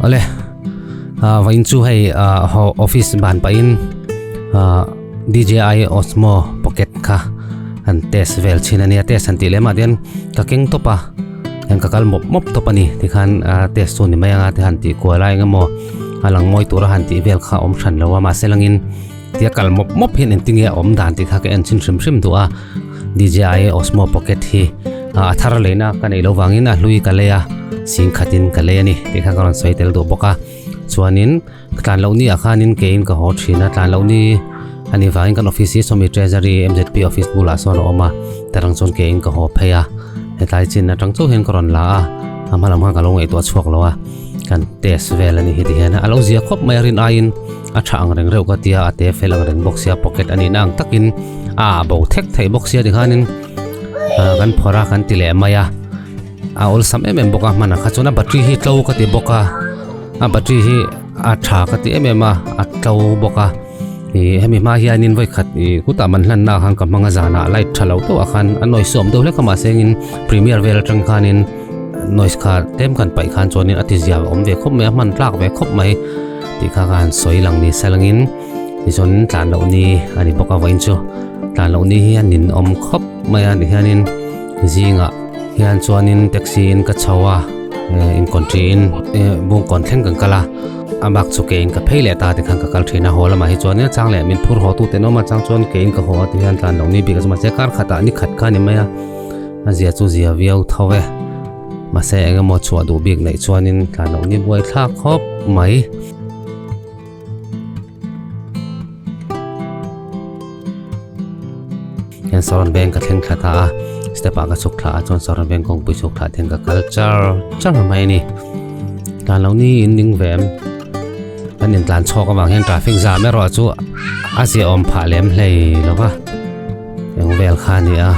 ole vain chu hei office ban pa in DJI Osmo Pocket kha an test vel china nia test an ti lema den ka keng topa en ka kal mop topani ti khan test so ni mai anga te han ti ko lai nga mo alang moi tura han ti vel kha om than lawa ma selangin tia kal mop hin en tinge om dan ti kha ka en chin shrim tu a DJI Osmo Pocket hi athar leina ka nei lo wangin a hlui ka leya sing khatin ka le ni ti kha karon soi tel do boka chuanin tlan lo ni a khanin kein ka ho thina tlan lo ni ani wangin kan office somi treasury MZP office bula son oma tarang chon kein ka ho pheya hetlai chin na tang chu hen karon la a amalam ha ka lo ngei to chuak lawa kan test vel ani hi ti hena alo zia khop mai rin ain a thang reng reu ka tia ate felang reng box ya pocket ani nang takin bo thek thei box ya di khanin kan phora kan tile maya ol sam boka mana khachona battery hi tlo ka ti boka battery hi a tha ka ti a tlo boka e hemi ma hianin voi khat kuta man hlan na hang ka manga zana light thalo to akhan anoi som do le kama sengin premier vel tang khanin noise kha tem kan pai khan chonin atizia om ve khop me man tlak ve khop mai ti kha kan soi lang ni salangin ti chon tlan lo ni ani boka vain chu tlan lo ni hianin om khop mai ani hianin zinga hian chuanin taxi in ka chawa in country in bung kon thleng kan kala amak chu ke in ka pheile ta ti khan ka kal thina hola ma hi chuanin changle min phur ho tu te no ma chang chon ke in ka ho ti hian tlan lo ni bi ka ma che kar khata ni khat kha ni maya azia chu zia viau thawe ma se anga mo chua du bik nei chuanin tlan lo ni boi thla khop mai yan soron bank ka thleng thata step aga chuk thla chon soron bank kong pui chuk thla theng ka culture chang mai ni tlan lo ni in ning vem an in tlan chok awang hian traffic jam me ro chu asia om pha lem hlei lowa yang vel kha ni a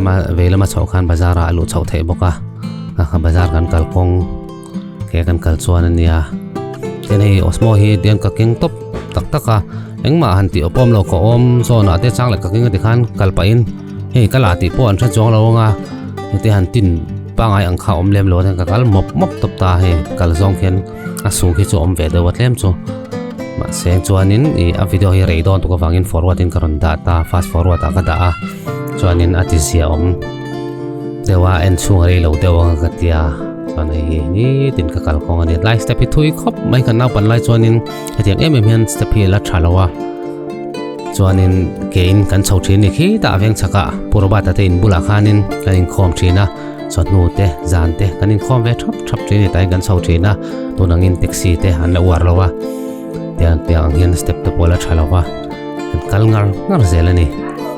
lama velama chawkhan bazara alu chau thei boka kha bazar kan kalkong ke kan kalchuan ania ten hei osmo hi dian ka king top tak taka engma han ti opom lo ko om zona te changle ka king ti khan kalpa in hei kala ti po an tha chong lo nga te han tin pangai ang kha om lem lo ten ka kal mop top ta he kal zong khen asu ki chu om ve de wat lem chu ma seng chuanin a video hi rei don to ka wangin forward in karon data fast forward ka da chuanin atisia om dewa en chung rei lo dewa ka tia chuan hei ni tin ka kal khong ani like step hi thui khop mai kan na pan lai chuanin hetiang hian step hi la thalawa chuanin kein kan chho thin ni khi ta veng chaka purba ta te in bula khanin kanin khom thina chot nu te zan te kanin khom ve thap thin ni tai kan chho thina tunangin taxi te han la war lawa tiang hian step te pola thalawa kal ngar zelani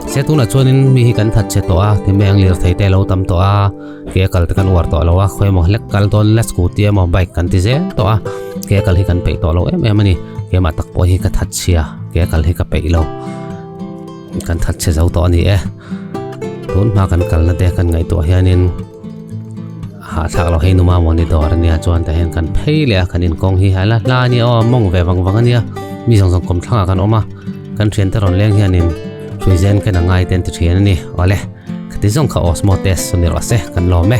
se tuna chuanin mi hi kan that che to a ti meng lir thei te lo tam to a ke kal te kan war to lo a khoi mo lek kal ton la scooty mo bike kan ti ze to a ke kal hi kan pe to lo em ani ke ma tak po hi ka that chia ke kal hi ka pe lo kan that che zau to ani tun ma kan kal na te kan ngai to hianin ha thak lo hei nu ma mo ni dor ania chuan ta hen kan phei le kanin kong hi hala la ni o mong ve wang ania mi jong kom thanga kan oma kan thian te ron leng hianin Tuizen kan ngai ten ti thian ni ole khati zong kha osmo test so ni ro se kan lo me